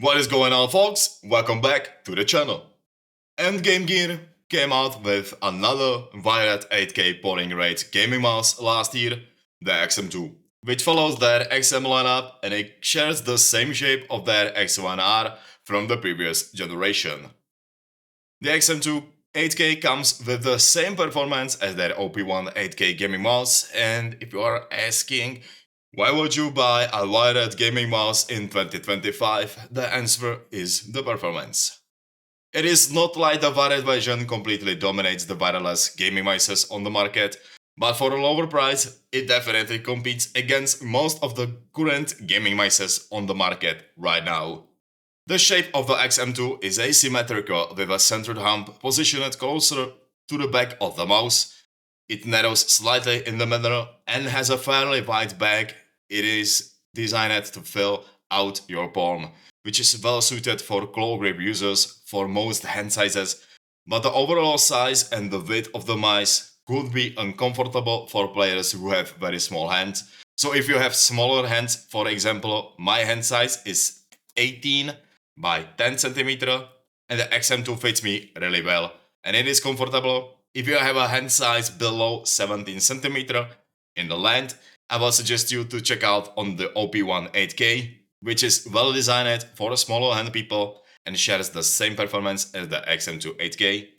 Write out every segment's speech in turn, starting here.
What is going on, folks? Welcome back to the channel. Endgamegear came out with another wired 8K polling rate gaming mouse last year, the XM2, which follows their XM lineup and it shares the same shape of their X1R from the previous generation. The XM2 8K comes with the same performance as their OP1 8K gaming mouse, and if you are asking why would you buy a wired gaming mouse in 2025, the answer is the performance. It is not like the wired version completely dominates the wireless gaming mices on the market, but for a lower price, it definitely competes against most of the current gaming mices on the market right now. The shape of the XM2 is asymmetrical with a centered hump positioned closer to the back of the mouse. It narrows slightly in the middle and has a fairly wide back. It is designed to fill out your palm, which is well suited for claw grip users for most hand sizes, but the overall size and the width of the mice could be uncomfortable for players who have very small hands. So if you have smaller hands, for example, my hand size is 18 by 10 cm, and the XM2 fits me really well, and it is comfortable. If you have a hand size below 17 cm in the length, I will suggest you to check out on the OP1 8K, which is well designed for smaller hand people and shares the same performance as the XM2 8K.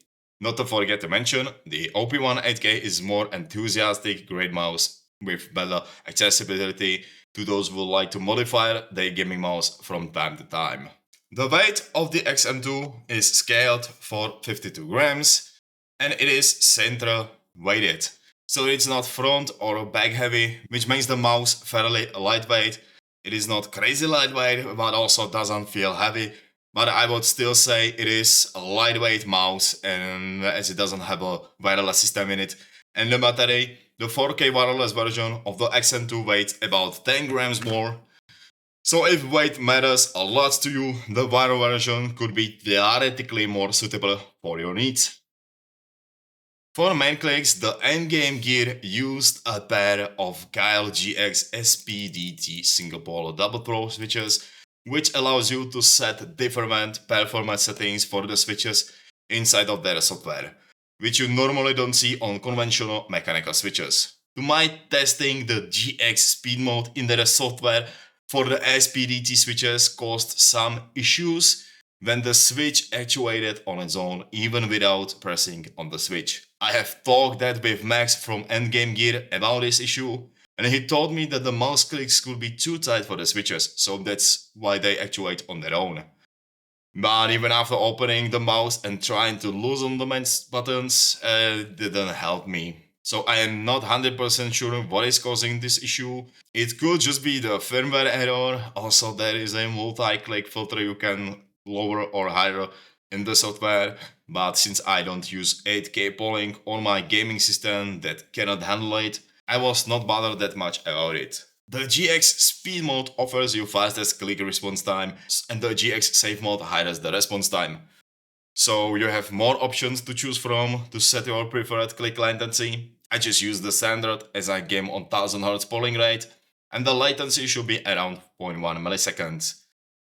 Not to forget to mention, the OP1 8K is more enthusiastic grade mouse with better accessibility to those who like to modify their gaming mouse from time to time. The weight of the XM2 is scaled for 52 grams and it is center weighted. So it's not front or back heavy, which makes the mouse fairly lightweight. It is not crazy lightweight, but also doesn't feel heavy. But I would still say it is a lightweight mouse, and as it doesn't have a wireless system in it. And the battery, the 4K wireless version of the XM2 weighs about 10 grams more. So if weight matters a lot to you, the wired version could be theoretically more suitable for your needs. For main clicks, the endgamegear used a pair of KALIH GX SPDT single pole double throw switches, which allows you to set different performance settings for the switches inside of their software, which you normally don't see on conventional mechanical switches. To my testing, the GX speed mode in their software for the SPDT switches caused some issues when the switch actuated on its own, even without pressing on the switch. I have talked that with Max from endgamegear about this issue, and he told me that the mouse clicks could be too tight for the switches, so that's why they actuate on their own. But even after opening the mouse and trying to loosen the mouse buttons, it didn't help me. So I am not 100% sure what is causing this issue. It could just be the firmware error. Also, there is a multi-click filter you can lower or higher in the software, but since I don't use 8K polling on my gaming system that cannot handle it, I was not bothered that much about it. The GX speed mode offers you fastest click response time, and the GX safe mode hides the response time. So you have more options to choose from to set your preferred click latency. I just use the standard as I game on 1000 Hz polling rate, and the latency should be around 0.1 milliseconds.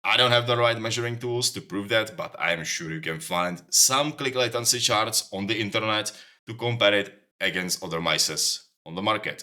I don't have the right measuring tools to prove that, but I am sure you can find some click latency charts on the internet to compare it against other mices on the market.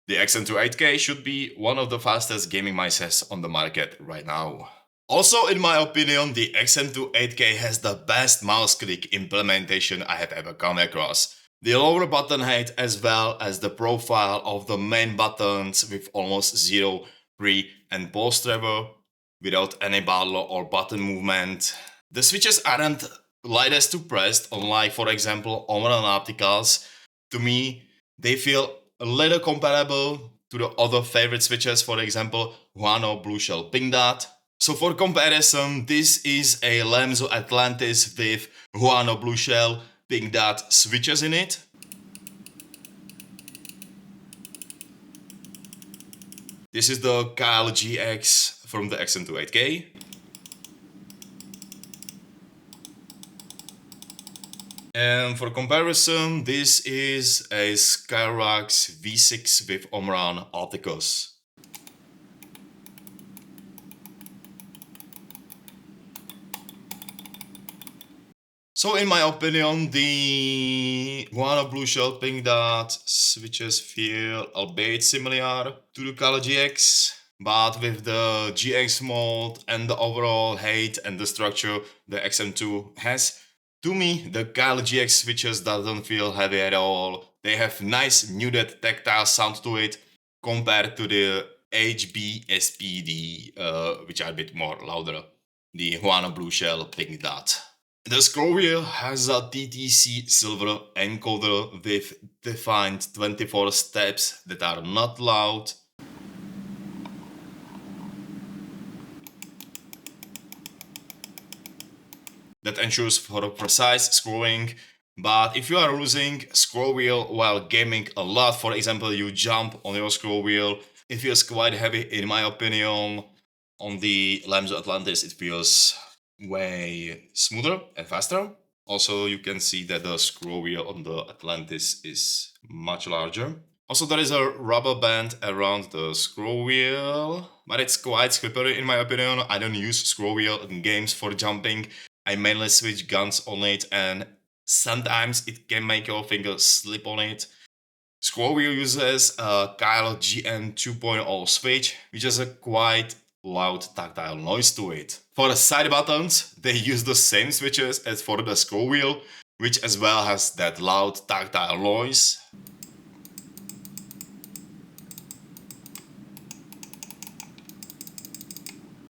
The XM2 8K should be one of the fastest gaming mices on the market right now. Also, in my opinion, the XM2 8K has the best mouse click implementation I have ever come across. The lower button height as well as the profile of the main buttons with almost zero pre and post travel without any button or button movement. The switches aren't lightest to press, unlike for example Omron opticals. To me, they feel a little comparable to the other favorite switches, for example Huano Blue Shell Pink Dot. So for comparison, this is a Lemzo Atlantis with Huano Blue Shell Pink Dot switches in it. This is the KALIH GX from the XM2 8K. And for comparison, this is a Skyrox V6 with Omron Opticos. So in my opinion, the Guano Blue Shell Pink Dot switches feel a bit similar to the KALIH GX, but with the GX mold and the overall height and the structure the XM2 has. To me, the KALIH GX switches doesn't feel heavy at all. They have nice muted tactile sound to it compared to the HB SPD, which are a bit more louder. The Guano Blue Shell Pink Dot. The scroll wheel has a TTC silver encoder with defined 24 steps that are not loud. That ensures for a precise scrolling. But if you are using scroll wheel while gaming a lot, for example you jump on your scroll wheel, it feels quite heavy in my opinion. On the Lamzo Atlantis it feels way smoother and faster. Also you can see that the scroll wheel on the Atlantis is much larger. Also there is a rubber band around the scroll wheel, but it's quite slippery in my opinion. I don't use scroll wheel in games for jumping. I mainly switch guns on it and sometimes it can make your fingers slip on it. Scroll wheel uses a KALIH GN 2.0 switch, which has a quite loud tactile noise to it. For the side buttons, they use the same switches as for the scroll wheel, which as well has that loud tactile noise.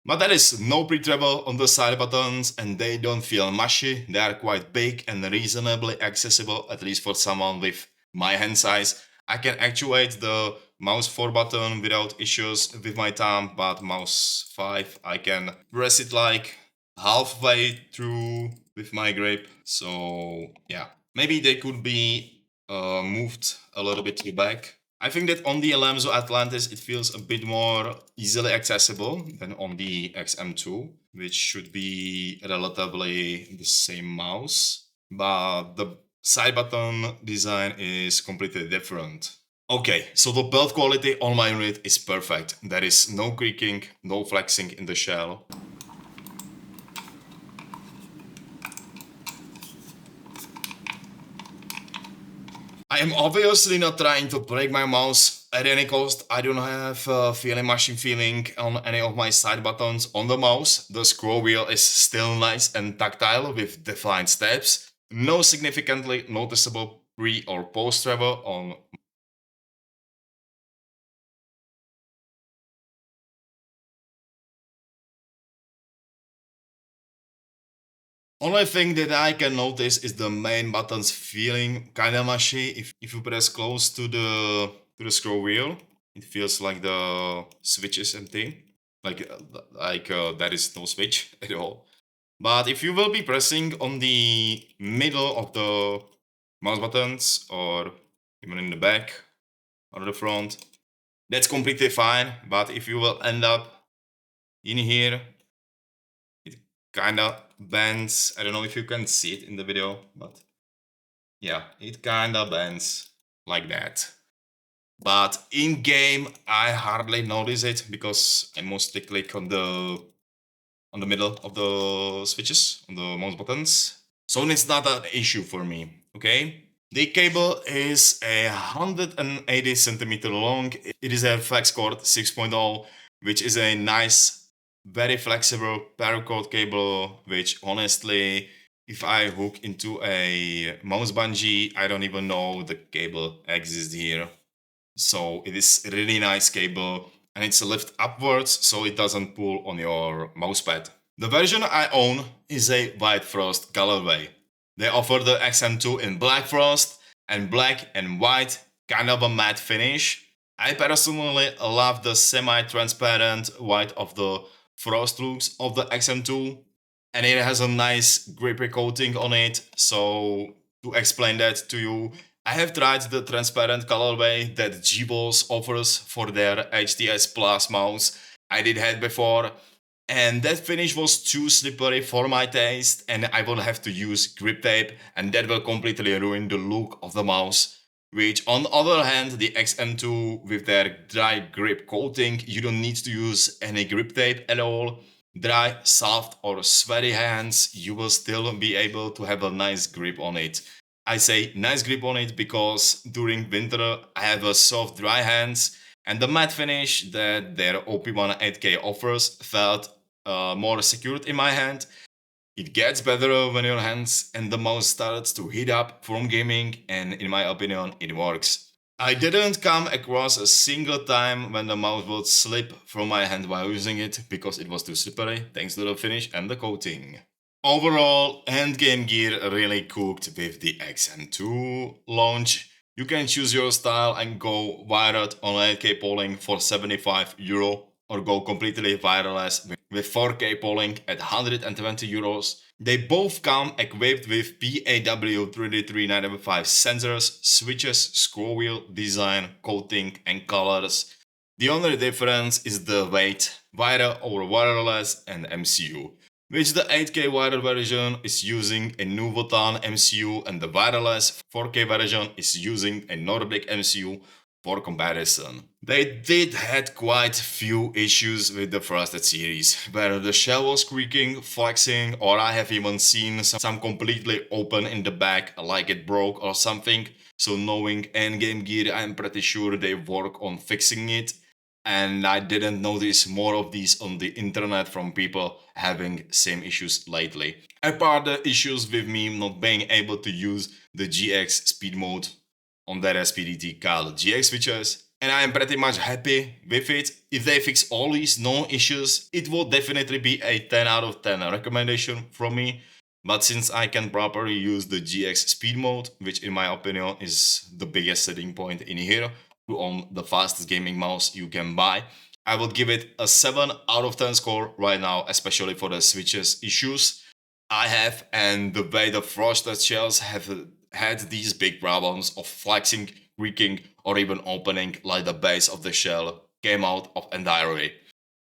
But there is no pre-travel on the side buttons and they don't feel mushy. They are quite big and reasonably accessible, at least for someone with my hand size. I can actuate the mouse 4 button without issues with my thumb, but mouse 5 I can press it like halfway through with my grip. So yeah, maybe they could be moved a little bit to the back. I think that on the Lamzo Atlantis it feels a bit more easily accessible than on the XM2, which should be relatively the same mouse, but the side button design is completely different. Okay, so the build quality on my unit is perfect. There is no creaking, no flexing in the shell. I am obviously not trying to break my mouse at any cost. I don't have a feeling machine feeling on any of my side buttons on the mouse. The scroll wheel is still nice and tactile with defined steps. No significantly noticeable pre or post travel on. Only thing that I can notice is the main buttons feeling kinda mushy. If you press close to the scroll wheel, it feels like the switch is empty. There is no switch at all. But if you will be pressing on the middle of the mouse buttons or even in the back or the front, that's completely fine. But if you will end up in here, it kinda bends. I don't know if you can see it in the video, but yeah, it kinda bends like that. But in game, I hardly notice it because I mostly click on the middle of the switches, on the mouse buttons. So it's not an issue for me, okay? The cable is 180 centimeter long. It is a FLEXCORD 6.0, which is a nice, very flexible paracord cable, which honestly, if I hook into a mouse bungee, I don't even know the cable exists here. So it is a really nice cable and it's a lift upwards so it doesn't pull on your mousepad. The version I own is a White Frost colorway. They offer the XM2 in Black Frost and black and white, kind of a matte finish. I personally love the semi-transparent white of the Frost looks of the XM2 and it has a nice grippy coating on it. So to explain that to you, I have tried the transparent colorway that G-Balls offers for their HTS Plus mouse. I did have before, and that finish was too slippery for my taste, and I will have to use grip tape, and that will completely ruin the look of the mouse. Which, on the other hand, the XM2 with their dry grip coating, you don't need to use any grip tape at all. dry, soft or sweaty hands, you will still be able to have a nice grip on it. I say nice grip on it because during winter I have a soft dry hands, and the matte finish that their OP1 8K offers felt more secured in my hand. It gets better when your hands and the mouse starts to heat up from gaming, and in my opinion it works. I didn't come across a single time when the mouse would slip from my hand while using it because it was too slippery thanks to the finish and the coating. Overall, endgame gear really cooked with the XM2 launch. You can choose your style and go wired on 8K polling for 75 euro, or go completely wireless with 4K polling at 120 euros. They both come equipped with PAW33955 sensors, switches, scroll wheel design, coating and colors. The only difference is the weight, wired over wireless and MCU, which the 8K wired version is using a Nuvoton MCU and the wireless 4K version is using a Nordic MCU for comparison. They did had quite few issues with the Frosted series, where the shell was creaking, flexing, or I have even seen some completely open in the back like it broke or something. So knowing endgame gear, I'm pretty sure they work on fixing it. And I didn't notice more of these on the internet from people having same issues lately. Apart the issues with me not being able to use the GX speed mode on their SPDT KALIH GX switches, and I am pretty much happy with it. If they fix all these known issues, it will definitely be a 10 out of 10 recommendation from me. But since I can properly use the GX speed mode, which in my opinion is the biggest setting point in here to own the fastest gaming mouse you can buy, I would give it a 7 out of 10 score right now, especially for the switches issues I have and the way the frosted shells have had these big problems of flexing, creaking, or even opening like the base of the shell came out of entirely.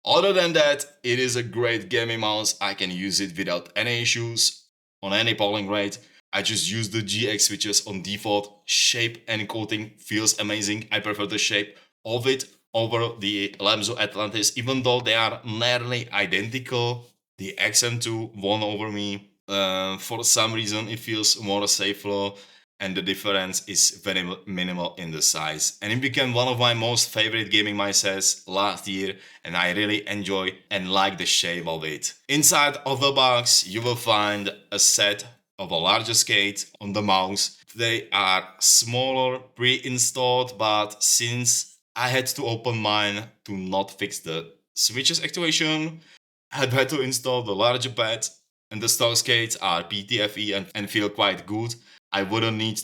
Other than that, it is a great gaming mouse. I can use it without any issues on any polling rate. I just use the GX switches on default. Shape and coating feels amazing. I prefer the shape of it over the Lemzo Atlantis, even though they are nearly identical. The XM2 won over me. For some reason, it feels more safer, and the difference is very minimal in the size. And it became one of my most favorite gaming mice last year, and I really enjoy and like the shape of it. Inside of the box, you will find a set of a larger skate on the mouse. They are smaller, pre-installed, but since I had to open mine to not fix the switches actuation, I've had to install the larger pad, and the stock skates are PTFE and feel quite good. I wouldn't need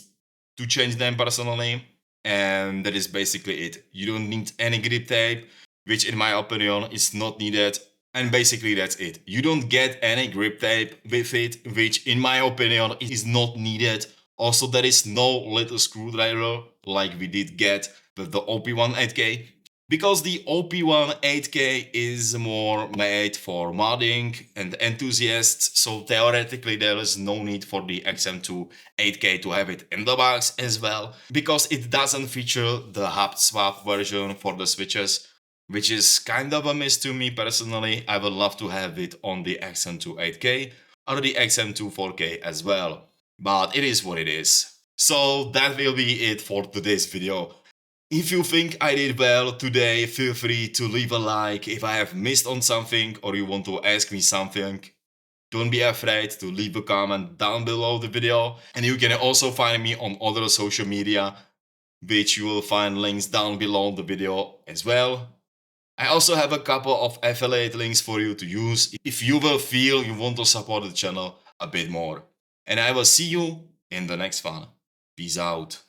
to change them personally, and that is basically it. You don't need any grip tape, which in my opinion is not needed, and basically that's it. You don't get any grip tape with it, which in my opinion is not needed. Also, there is no little screwdriver like we did get with the OP1 8K, because the OP1 8K is more made for modding and enthusiasts, so theoretically there is no need for the XM2 8K to have it in the box as well, because it doesn't feature the hub swap version for the switches, which is kind of a miss to me personally. I would love to have it on the XM2 8K or the XM2 4K as well, but it is what it is. So that will be it for today's video. If you think I did well today, feel free to leave a like. If I have missed on something or you want to ask me something, don't be afraid to leave a comment down below the video. And you can also find me on other social media, which you will find links down below the video as well. I also have a couple of affiliate links for you to use if you will feel you want to support the channel a bit more. And I will see you in the next one. Peace out.